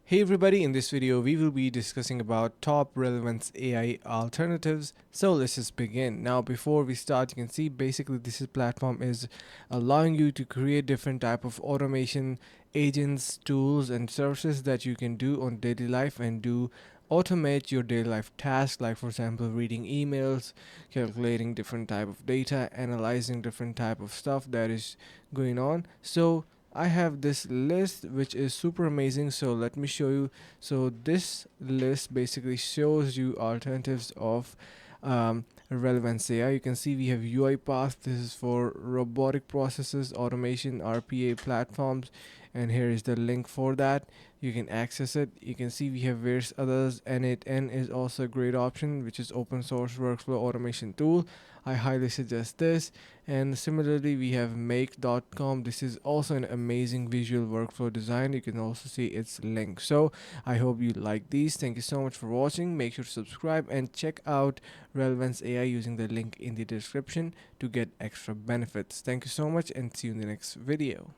Hey everybody, in this video we will be discussing about top relevance AI alternatives. So let's just begin. Now before we start, you can see basically this platform is allowing you to create different type of automation agents, tools and services that you can do on daily life and do automate your daily life tasks, like for example reading emails, calculating different type of data, analyzing different type of stuff that is going on. So I have this list which is super amazing, so let me show you. So this list basically shows you alternatives of relevance AI. You can see we have UiPath. This is for robotic processes automation RPA platforms, and here is the link for that. You can access it. You can see we have various others. N8N is also a great option, which is open source workflow automation tool. I highly suggest this. And similarly, we have make.com. This is also an amazing visual workflow design. You can also see its link. So I hope you like these. Thank you so much for watching. Make sure to subscribe and check out Relevance AI using the link in the description to get extra benefits. Thank you so much and see you in the next video.